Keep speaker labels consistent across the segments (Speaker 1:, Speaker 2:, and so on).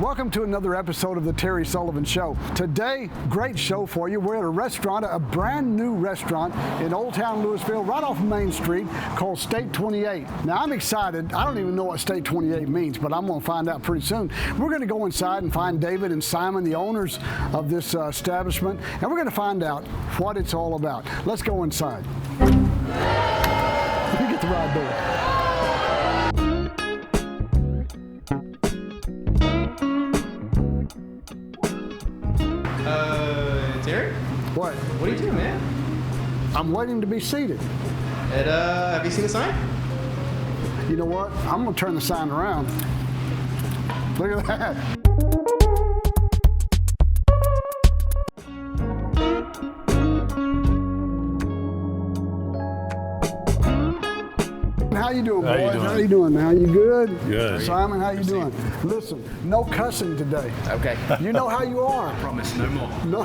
Speaker 1: Welcome to another episode of the Terry Sullivan Show. Today, great show for you. We're at a restaurant, a brand new restaurant in Old Town Lewisville, right off Main Street, called State 28. Now, I'm excited. I don't even know what State 28 means, but I'm going to find out pretty soon. We're going to go inside and find David and Simon, the owners of this establishment, and we're going to find out what it's all about. Let's go inside. Let me get the right door.
Speaker 2: Terry?
Speaker 1: What?
Speaker 2: What are you doing, man?
Speaker 1: I'm waiting to be seated.
Speaker 2: Have you seen the sign?
Speaker 1: You know what? I'm going to turn the sign around. Look at that. How you doing, boys? How you doing, man? You good?
Speaker 3: Good.
Speaker 1: Simon, how you doing? Listen, no cussing today.
Speaker 2: Okay.
Speaker 1: You know how you are.
Speaker 2: Promise, no more.
Speaker 1: No.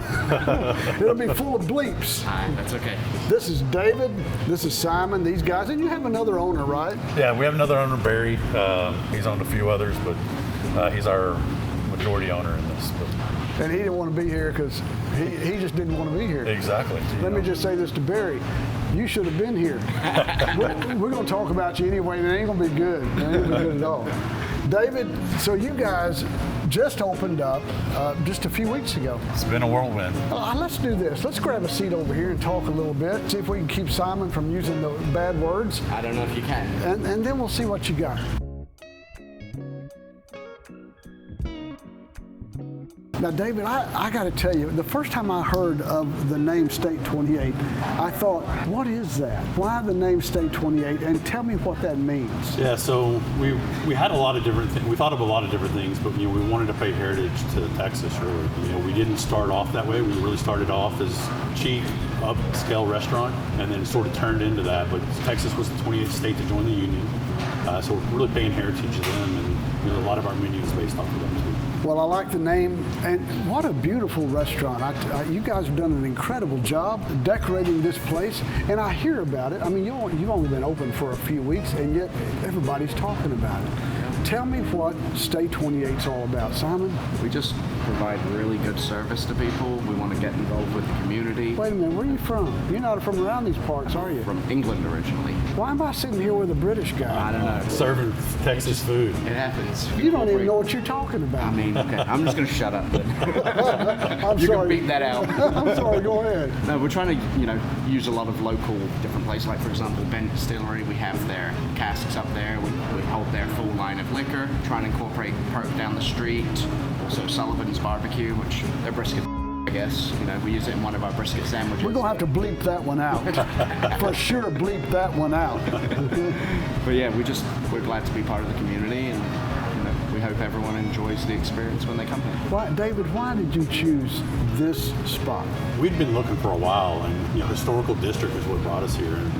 Speaker 1: It'll be full of bleeps.
Speaker 2: That's okay.
Speaker 1: This is David. This is Simon. These guys, and you have another owner, right?
Speaker 3: Yeah, we have another owner, Barry. He's owned a few others, but he's our majority owner in this.
Speaker 1: And he didn't want to be here because he just didn't want to be here.
Speaker 3: Exactly.
Speaker 1: Let me just say this to Barry. You should have been here. We're going to talk about you anyway, and it ain't going to be good. It ain't going to be good at all. David, so you guys just opened up just a few weeks ago.
Speaker 3: It's been a whirlwind.
Speaker 1: Let's do this. Let's grab a seat over here and talk a little bit. See if we can keep Simon from using the bad words.
Speaker 2: I don't know if you can.
Speaker 1: And then we'll see what you got. Now, David, I got to tell you, the first time I heard of the name State 28, I thought, what is that? Why the name State 28? And tell me what that means.
Speaker 3: Yeah, so we had a lot of different things. We thought of a lot of different things, but we wanted to pay heritage to Texas. Really, we didn't start off that way. We really started off as cheap, upscale restaurant, and then sort of turned into that. But Texas was the 28th state to join the union, so we're really paying heritage to them, and a lot of our menu is based off of them too.
Speaker 1: Well, I like the name, and what a beautiful restaurant. You guys have done an incredible job decorating this place, and I hear about it. I mean, you've only been open for a few weeks, and yet everybody's talking about it. Tell me what State 28's all about, Simon.
Speaker 4: We just provide really good service to people. We want to get involved with the community.
Speaker 1: Wait a minute, where are you from? You're not from around these parts, are you?
Speaker 4: From England originally.
Speaker 1: Why am I sitting here with a British guy?
Speaker 4: I don't know.
Speaker 3: Serving Texas food.
Speaker 4: It happens.
Speaker 1: You don't even know what you're talking about.
Speaker 4: I mean, okay, I'm just going to shut up then.
Speaker 1: I'm
Speaker 4: You
Speaker 1: sorry.
Speaker 4: can beat that out.
Speaker 1: I'm sorry, go ahead.
Speaker 4: No, we're trying to, use a lot of local different places. Like, for example, Bent Distillery, we have their casks up there. We hold their full line of liquor. Trying to incorporate perk down the street. Also Sullivan's Barbecue, which they're brisket, I guess. We use it in one of our brisket sandwiches.
Speaker 1: We're going to have to bleep that one out. For sure, bleep that one out.
Speaker 4: But yeah, we're glad to be part of the community, and we hope everyone enjoys the experience when they come here.
Speaker 1: David, why did you choose this spot?
Speaker 3: We'd been looking for a while, and historical district is what brought us here. And,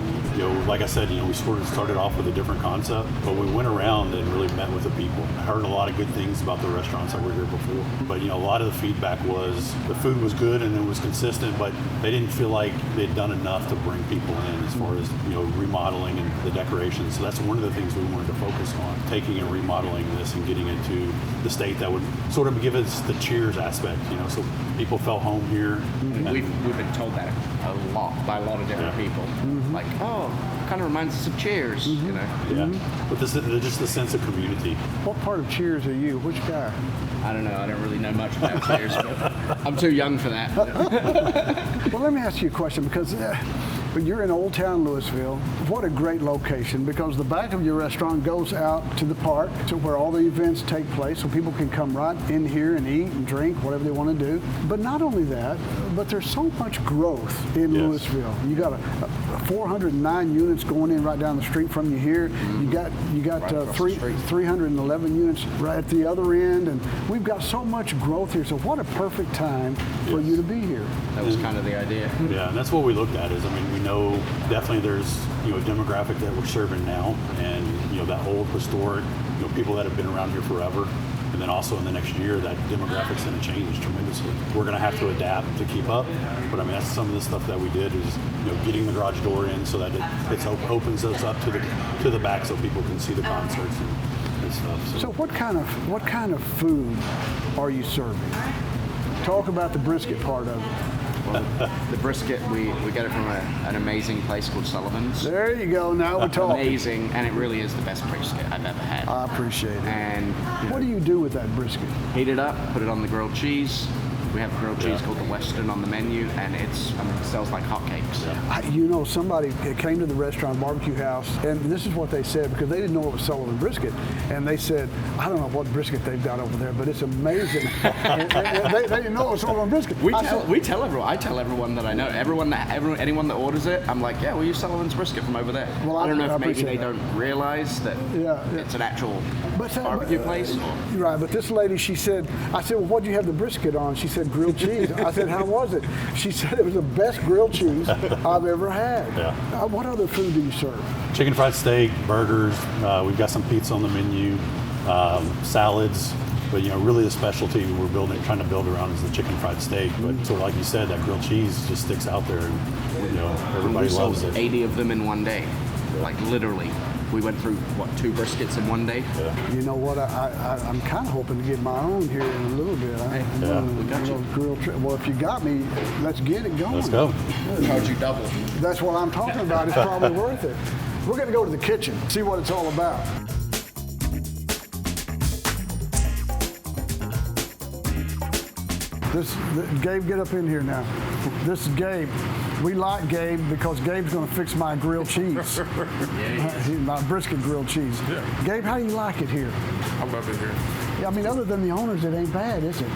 Speaker 3: like I said, we sort of started off with a different concept, but we went around and really met with the people. I heard a lot of good things about the restaurants that were here before, but a lot of the feedback was the food was good and it was consistent, but they didn't feel like they'd done enough to bring people in as far as remodeling and the decorations. So that's one of the things we wanted to focus on, taking and remodeling this and getting it to the state that would sort of give us the Cheers aspect, so people felt home here.
Speaker 4: And we've been told that a lot by a lot of different people. Mm-hmm. Like, kind of reminds us of Cheers,
Speaker 3: Yeah, but just the sense of community.
Speaker 1: What part of Cheers are you? Which guy?
Speaker 4: I don't know. I don't really know much about Cheers, but I'm too young for that.
Speaker 1: Well, let me ask you a question, because you're in Old Town Lewisville. What a great location, because the back of your restaurant goes out to the park, to where all the events take place, so people can come right in here and eat and drink, whatever they want to do. But not only that, but there's so much growth in Lewisville. You got a 409 units going in right down the street from you here. You got right 311 units right at the other end, and we've got so much growth here. So what a perfect time for you to be here.
Speaker 4: That was kind of the idea.
Speaker 3: Yeah, and that's what we looked at. We know definitely there's a demographic that we're serving now, and that old historic people that have been around here forever. And then also in the next year, that demographic's going to change tremendously. We're going to have to adapt to keep up. But that's some of the stuff that we did is, getting the garage door in so that it opens us up to the back so people can see the concerts and good stuff.
Speaker 1: So what kind of food are you serving? Talk about the brisket part of it.
Speaker 4: Well, the brisket, we get it from an amazing place called Sullivan's.
Speaker 1: There you go. Now we're talking.
Speaker 4: Amazing, and it really is the best brisket I've ever had.
Speaker 1: I appreciate it.
Speaker 4: And
Speaker 1: What do you do with that brisket?
Speaker 4: heat it up, put it on the grilled cheese. We have grilled cheese called the Western on the menu, and it sells like hotcakes.
Speaker 1: Somebody came to the restaurant barbecue house, and this is what they said, because they didn't know it was Sullivan brisket, and they said, I don't know what brisket they've got over there, but it's amazing. and they didn't know it was Sullivan brisket.
Speaker 4: We tell everyone. I tell everyone that I know. Anyone that orders it, I'm like, yeah, we use Sullivan's brisket from over there.
Speaker 1: Well,
Speaker 4: I don't know if maybe
Speaker 1: appreciate
Speaker 4: they don't realize that it's an actual barbecue place.
Speaker 1: Right, but this lady, I said, well, what do you have the brisket on? She said, grilled cheese. I said, how was it? She said it was the best grilled cheese I've ever had.
Speaker 3: Yeah.
Speaker 1: What other food do you serve?
Speaker 3: Chicken fried steak, burgers. We've got some pizza on the menu, salads. But really the specialty we're trying to build around is the chicken fried steak. But so like you said, that grilled cheese just sticks out there, and everybody loves it.
Speaker 4: 80 of them in one day, like literally. We went through, 2 briskets in one day?
Speaker 3: Yeah.
Speaker 1: You know what? I'm kind of hoping to get my own here in a little bit.
Speaker 4: We got you.
Speaker 1: Well, if you got me, let's get it going.
Speaker 3: Let's go.
Speaker 4: Charge you double.
Speaker 1: That's what I'm talking about. It's probably worth it. We're going to go to the kitchen, see what it's all about. Gabe, get up in here now. This is Gabe. We like Gabe because Gabe's going to fix my grilled cheese. My brisket grilled cheese.
Speaker 5: Yeah.
Speaker 1: Gabe, how do you like it here?
Speaker 5: I love it here.
Speaker 1: Yeah, I mean, other than the owners, it ain't bad, is it?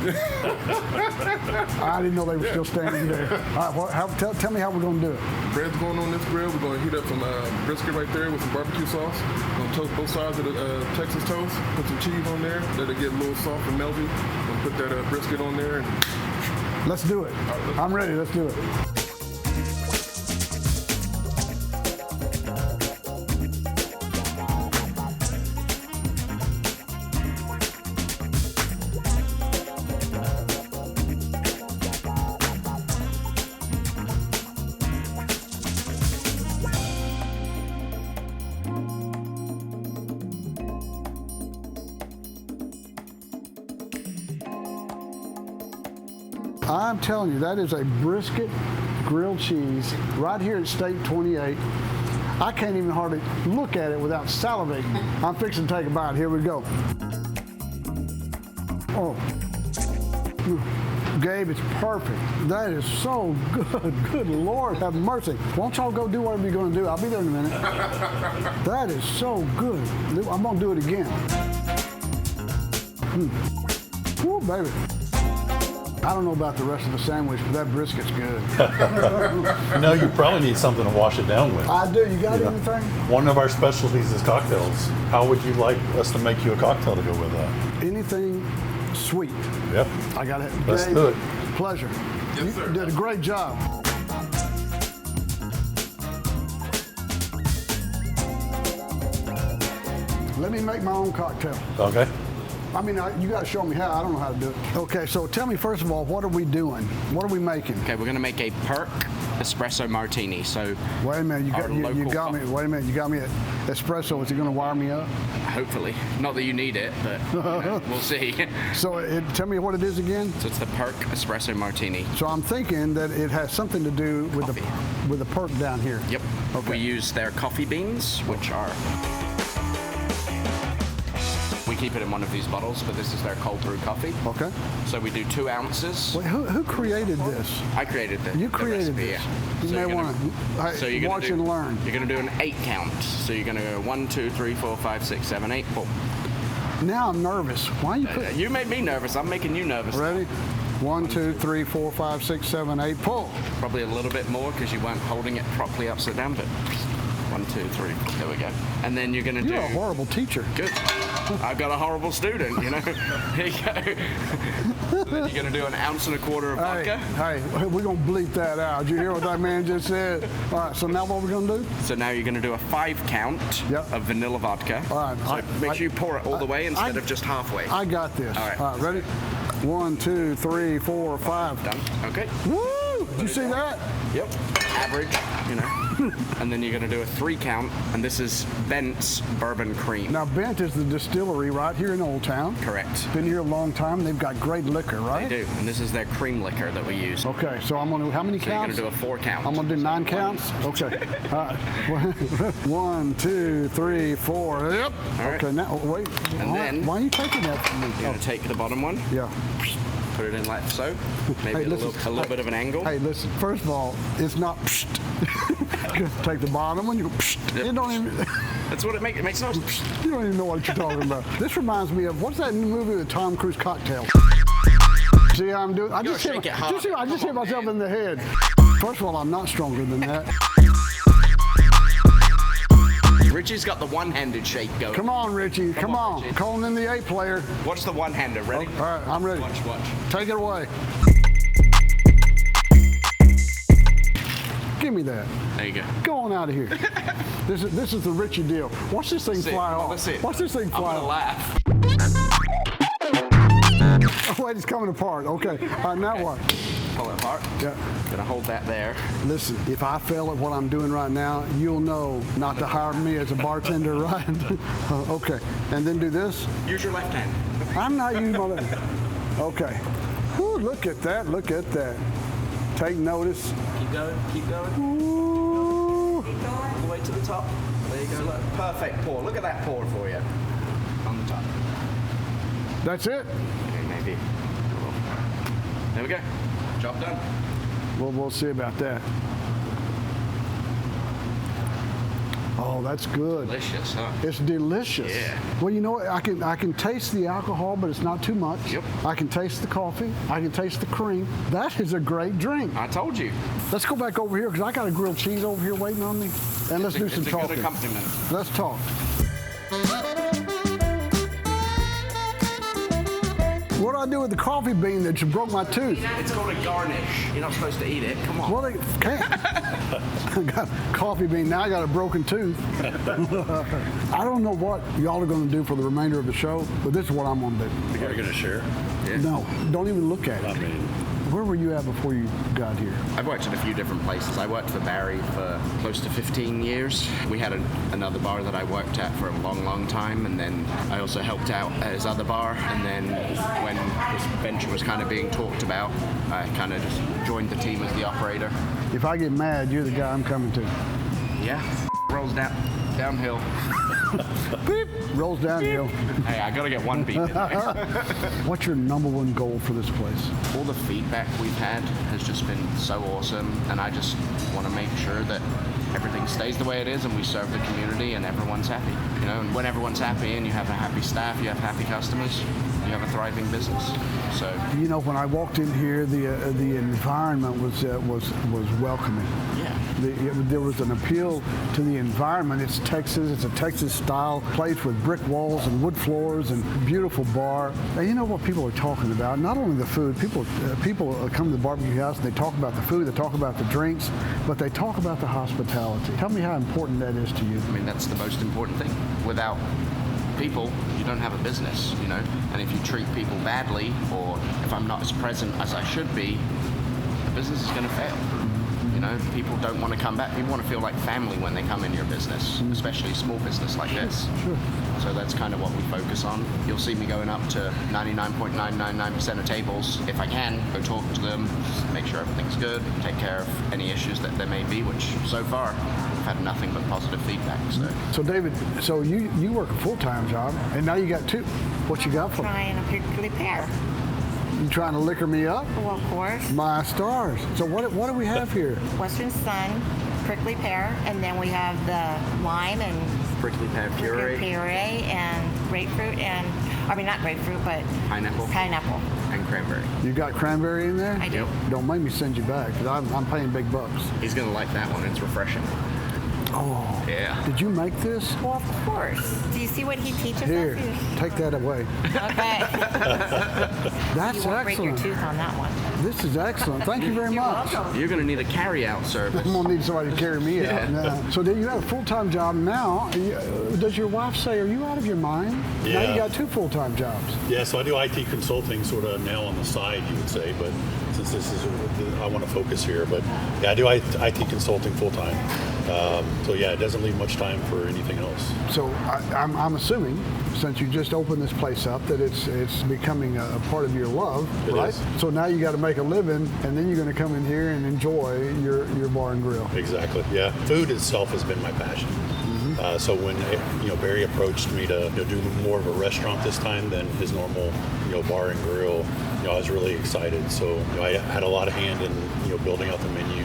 Speaker 1: I didn't know they were still standing there. All right, tell me how we're going to do it.
Speaker 5: Bread's going on this grill. We're going to heat up some brisket right there with some barbecue sauce. We're going to toast both sides of the Texas toast. Put some cheese on there. Let it get a little soft and melty. We're going to put that brisket on there.
Speaker 1: Let's do it. I'm ready. Let's do it. I'm telling you, that is a brisket grilled cheese right here at State 28. I can't even hardly look at it without salivating. I'm fixing to take a bite. Here we go. Oh, Gabe, it's perfect. That is so good. Good Lord, have mercy. Won't y'all go do whatever you're going to do? I'll be there in a minute. That is so good. I'm going to do it again. Woo, baby. I don't know about the rest of the sandwich, but that brisket's good.
Speaker 3: You probably need something to wash it down with.
Speaker 1: I do. You got anything?
Speaker 3: One of our specialties is cocktails. How would you like us to make you a cocktail to go with that?
Speaker 1: Anything sweet.
Speaker 3: Yep.
Speaker 1: I got it.
Speaker 3: Let's
Speaker 1: Gabe,
Speaker 3: do it.
Speaker 1: Pleasure.
Speaker 5: Yes,
Speaker 1: You
Speaker 5: sir.
Speaker 1: did a great job. Let me make my own cocktail.
Speaker 3: Okay.
Speaker 1: I mean, you got to show me how. I don't know how to do it. Okay, so tell me first of all, what are we doing? What are we making?
Speaker 4: Okay, we're going to make a perk espresso martini. So
Speaker 1: Wait a minute, you
Speaker 4: our
Speaker 1: got me.
Speaker 4: local
Speaker 1: Wait a minute, you got me at espresso. Is it going to wire me up?
Speaker 4: hopefully. Not that you need it, but we'll see.
Speaker 1: So tell me what it is again.
Speaker 4: So it's the perk espresso martini.
Speaker 1: So I'm thinking that it has something to do with the perk down here.
Speaker 4: Yep.
Speaker 1: Okay.
Speaker 4: We use their coffee beans, which are... We keep it in one of these bottles, but this is their cold brew coffee.
Speaker 1: Okay.
Speaker 4: So we do 2 ounces.
Speaker 1: Wait, who created this?
Speaker 4: I created
Speaker 1: You
Speaker 4: the
Speaker 1: created
Speaker 4: recipe,
Speaker 1: this.
Speaker 4: yeah.
Speaker 1: You
Speaker 4: So
Speaker 1: may
Speaker 4: you're
Speaker 1: want
Speaker 4: gonna-
Speaker 1: to watch and learn.
Speaker 4: You're going to do an 8 count. So you're going to go 1, 2, 3, 4, 5, 6, 7, 8. Boom.
Speaker 1: Now I'm nervous. Why you put?
Speaker 4: You made me nervous. I'm making you nervous.
Speaker 1: Ready? 1, 2, 3, 4, 5, 6, 7, 8. Pull.
Speaker 4: Probably a little bit more because you weren't holding it properly upside down, but 1, 2, 3. There we go. And then you're going to do...
Speaker 1: You're a horrible teacher.
Speaker 4: Good. I've got a horrible student, you know. Here you go. Then you're going to do 1.25 ounces of vodka.
Speaker 1: Hey, we're going to bleep that out. Did you hear what that man just said? All right, so now what we're going to do?
Speaker 4: So now you're going to do a 5 count
Speaker 1: Yep.
Speaker 4: of vanilla vodka.
Speaker 1: All right.
Speaker 4: So make sure you pour it all the way instead of just halfway.
Speaker 1: I got this.
Speaker 4: All right.
Speaker 1: Ready? 1, 2, 3, 4, 5.
Speaker 4: Done. Okay.
Speaker 1: Woo! Did you see that?
Speaker 4: Yep. Average, you know. and then you're going to do a 3 count, and this is Bent's Bourbon Cream.
Speaker 1: Now, Bent is the distillery right here in Old Town.
Speaker 4: Correct.
Speaker 1: Been here a long time. They've got great liquor, right?
Speaker 4: They do, and this is their cream liquor that we use.
Speaker 1: Okay, so I'm going to, how many
Speaker 4: So you're going
Speaker 1: counts?
Speaker 4: to do a 4 count.
Speaker 1: I'm going to do 9 counts? Okay. 1, 2, 3, 4. Yep.
Speaker 4: All right.
Speaker 1: Okay, now, wait.
Speaker 4: And then-
Speaker 1: why are you taking that from me?
Speaker 4: You're going to take the bottom one,
Speaker 1: Yeah.
Speaker 4: put it in like so. Maybe
Speaker 1: Hey,
Speaker 4: a little
Speaker 1: listen,
Speaker 4: bit of an angle.
Speaker 1: Hey, listen, first of all, it's not psst. Take the bottom one, you go psst.
Speaker 4: Yep.
Speaker 1: You don't even,
Speaker 4: That's what it makes. It makes no sense.
Speaker 1: you don't even know what you're talking about. This reminds me of, what's that new movie with Tom Cruise, Cocktail? See how I'm doing? I
Speaker 4: gotta
Speaker 1: just hit,
Speaker 4: shake it
Speaker 1: I
Speaker 4: hard.
Speaker 1: just hit
Speaker 4: Come on,
Speaker 1: myself
Speaker 4: man.
Speaker 1: in the head. First of all, I'm not stronger than that.
Speaker 4: Richie's got the one-handed shake going.
Speaker 1: Come on, Richie. Come
Speaker 4: on,
Speaker 1: on.
Speaker 4: Richie.
Speaker 1: Calling in the A player.
Speaker 4: Watch the one-hander. Ready?
Speaker 1: All right, I'm ready.
Speaker 4: Watch.
Speaker 1: Take it away. Give me that.
Speaker 4: There you go.
Speaker 1: Go on out of here. This is the Richie deal. Watch this thing
Speaker 4: That's it.
Speaker 1: fly
Speaker 4: Come on,
Speaker 1: off.
Speaker 4: let's see it.
Speaker 1: Watch this thing
Speaker 4: I'm
Speaker 1: fly
Speaker 4: gonna
Speaker 1: off.
Speaker 4: laugh.
Speaker 1: Oh, wait, it's coming apart. Okay. All right, now what?
Speaker 4: Pull it apart.
Speaker 1: Yeah.
Speaker 4: Gonna hold that there.
Speaker 1: Listen, if I fail at what I'm doing right now, you'll know not to hire me as a bartender, right? Okay. And then do this.
Speaker 4: Use your left hand.
Speaker 1: I'm not using my left. Okay. Ooh, look at that. Look at that. Take notice.
Speaker 4: Keep going. Keep going.
Speaker 1: Ooh.
Speaker 4: All the way to the top. There you go. Look. Perfect pour. Look at that pour for you. On the top.
Speaker 1: That's it.
Speaker 4: Okay, maybe. There we go. Job done.
Speaker 1: Well, we'll see about that. Oh, that's good.
Speaker 4: Delicious, huh?
Speaker 1: It's delicious.
Speaker 4: Yeah.
Speaker 1: Well, you know what? I can taste the alcohol, but it's not too much.
Speaker 4: Yep.
Speaker 1: I can taste the coffee. I can taste the cream. That is a great drink.
Speaker 4: I told you.
Speaker 1: Let's go back over here because I got a grilled cheese over here waiting on me. And let's do some
Speaker 4: It's a good
Speaker 1: talking.
Speaker 4: accompaniment.
Speaker 1: Let's talk. What do I do with the coffee bean that you broke my tooth?
Speaker 4: It's called a garnish. You're not supposed to eat it. Come on.
Speaker 1: Well, they can't. I got coffee bean. Now I got a broken tooth. I don't know what y'all are going to do for the remainder of the show, but this is what I'm going to do.
Speaker 3: Are you going to share?
Speaker 4: Yeah.
Speaker 1: No, don't even look at
Speaker 3: I
Speaker 1: it.
Speaker 3: mean,
Speaker 1: Where were you at before you got here?
Speaker 4: I've worked at a few different places. I worked for Barry for close to 15 years. We had another bar that I worked at for a long, long time, and then I also helped out at his other bar. And then when this venture was kind of being talked about, I kind of just joined the team as the operator.
Speaker 1: If I get mad, you're the guy I'm coming to.
Speaker 4: Yeah, rolls downhill.
Speaker 1: Beep, rolls downhill.
Speaker 4: Hey, I gotta get one beat in there.
Speaker 1: What's your number one goal for this place?
Speaker 4: All the feedback we've had has just been so awesome, and I just want to make sure that everything stays the way it is and we serve the community and everyone's happy. You know, and when everyone's happy and you have a happy staff, you have happy customers, you have a thriving business. So
Speaker 1: You know, when I walked in here, the environment was welcoming.
Speaker 4: yeah.
Speaker 1: There was an appeal to the environment. It's Texas. It's a Texas-style place with brick walls and wood floors and beautiful bar. And you know what people are talking about? Not only the food. People come to the barbecue house and they talk about the food. They talk about the drinks, but they talk about the hospitality. Tell me how important that is to you.
Speaker 4: I mean, that's the most important thing. Without people, you don't have a business, you know. And if you treat people badly, or if I'm not as present as I should be, the business is going to fail. You know, people don't want to come back. People want to feel like family when they come in your business, especially a small business like this.
Speaker 1: Sure.
Speaker 4: So that's kind of what we focus on. You'll see me going up to 99.999% of tables. If I can, go talk to them, just make sure everything's good, take care of any issues that there may be, which so far we've had nothing but positive feedback.
Speaker 1: So David, so you work a full-time job, and now you got two. What you got for me?
Speaker 6: Trying a prickly pear.
Speaker 1: You trying to liquor me up?
Speaker 6: Well, of course.
Speaker 1: My stars. So what do we have here?
Speaker 6: Western Sun, prickly pear, and then we have the lime and
Speaker 4: Prickly pear puree,
Speaker 6: puree and grapefruit not grapefruit, but
Speaker 4: pineapple,
Speaker 6: pineapple.
Speaker 4: and cranberry.
Speaker 1: You got cranberry in there?
Speaker 6: I do.
Speaker 1: Don't make me send you back, because I'm paying big bucks.
Speaker 4: He's gonna like that one. It's refreshing.
Speaker 1: Oh.
Speaker 4: Yeah.
Speaker 1: Did you make this?
Speaker 6: Well, of course. Do you see what he teaches
Speaker 1: Here,
Speaker 6: us?
Speaker 1: take that away.
Speaker 6: Okay.
Speaker 1: That's
Speaker 6: You won't break your
Speaker 1: excellent.
Speaker 6: tooth on that one.
Speaker 1: This is excellent. Thank you very much.
Speaker 4: You're going to need a carry-out service.
Speaker 1: I'm going to need somebody to carry me out. Yeah. So you have a full-time job now. Does your wife say, are you out of your mind?
Speaker 3: Yeah.
Speaker 1: Now you got 2 full-time jobs.
Speaker 3: Yeah, so I do IT consulting sort of now on the side, you would say, but since this is, I want to focus here, but yeah, I do IT consulting full-time. So yeah, it doesn't leave much time for anything else.
Speaker 1: So I'm assuming, since you just opened this place up, that it's becoming a part of your love,
Speaker 3: It
Speaker 1: right?
Speaker 3: is.
Speaker 1: So now you got to make a living, and then you're going to come in here and enjoy your bar and grill.
Speaker 3: Exactly, yeah. Food itself has been my passion. So when Barry approached me to do more of a restaurant this time than his normal bar and grill, I was really excited. So I had a lot of hand in building out the menu.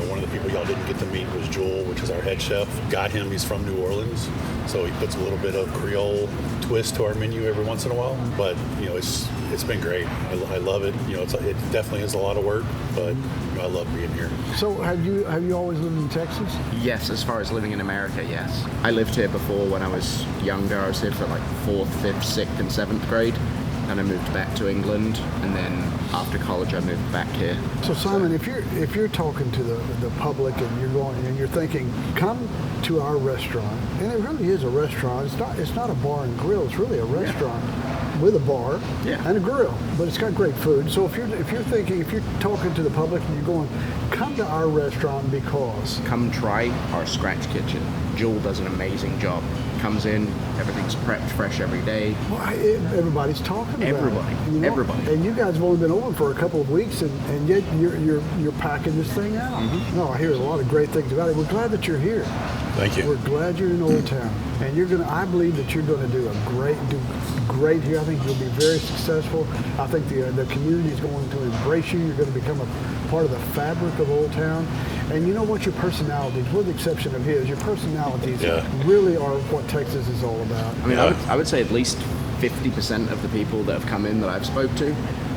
Speaker 3: One of the people y'all didn't get to meet was Joel, which is our head chef. Got him. He's from New Orleans, so he puts a little bit of Creole twist to our menu every once in a while. But it's been great. I love it. It definitely is a lot of work, but I love being here.
Speaker 1: So have you always lived in Texas?
Speaker 4: Yes, as far as living in America, yes. I lived here before when I was younger. I was here for like 4th, 5th, 6th, and 7th grade. And I moved back to England, and then after college I moved back here.
Speaker 1: So Simon, if you're talking to the public and you're thinking, come to our restaurant, and it really is a restaurant. It's not a bar and grill. It's really a restaurant with a bar and a grill, but it's got great food. So if you're talking to the public and you're going, come to our restaurant because
Speaker 4: come try our scratch kitchen. Joel does an amazing job. Comes in, everything's prepped fresh every day.
Speaker 1: Well, everybody's talking about it.
Speaker 4: Everybody.
Speaker 1: And you guys have only been open for a couple of weeks, and yet you're packing this thing out. No, I hear a lot of great things about it. We're glad that you're here.
Speaker 3: Thank you.
Speaker 1: We're glad you're in Old Town, and I believe that you're going to do great here. I think you'll be very successful. I think the community is going to embrace you. You're going to become a part of the fabric of Old Town. And you know what? Your personalities, with the exception of his, your personalities really are what Texas is all about.
Speaker 4: I mean, I would say at least 50% of the people that have come in that I've spoke to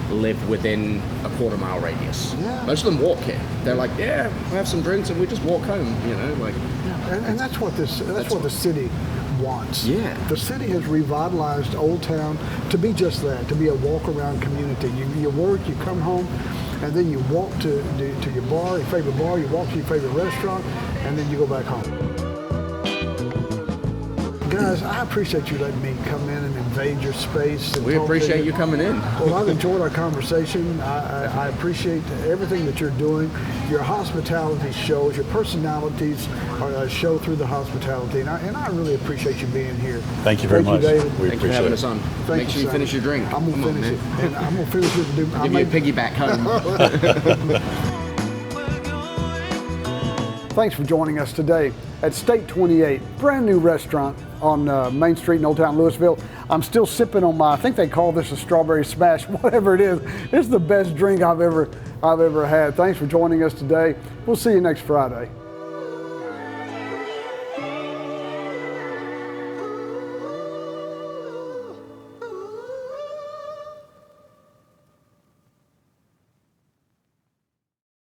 Speaker 4: live within a quarter-mile radius.
Speaker 1: Yeah.
Speaker 4: Most of them walk here. They're like, yeah, we have some drinks and we just walk home.
Speaker 1: And that's what the city wants.
Speaker 4: Yeah.
Speaker 1: The city has revitalized Old Town to be just that, to be a walk-around community. You work, you come home, and then you walk to your bar, your favorite bar, you walk to your favorite restaurant, and then you go back home. Guys, I appreciate you letting me come in and invade your space.
Speaker 4: We appreciate you coming in.
Speaker 1: Well, I've enjoyed our conversation. I appreciate everything that you're doing. Your hospitality shows, your personalities show through the hospitality, and I really appreciate you being here.
Speaker 3: Thank you very much.
Speaker 1: David.
Speaker 3: We
Speaker 4: Thanks for having us on. Make sure you finish your drink.
Speaker 1: I'm going to finish it. And I'm going to finish it.
Speaker 4: I'll give you a piggyback home.
Speaker 1: Thanks for joining us today at State 28, brand new restaurant on Main Street in Old Town Lewisville. I'm still sipping on I think they call this a strawberry smash, whatever it is. It's the best drink I've ever had. Thanks for joining us today. We'll see you next Friday.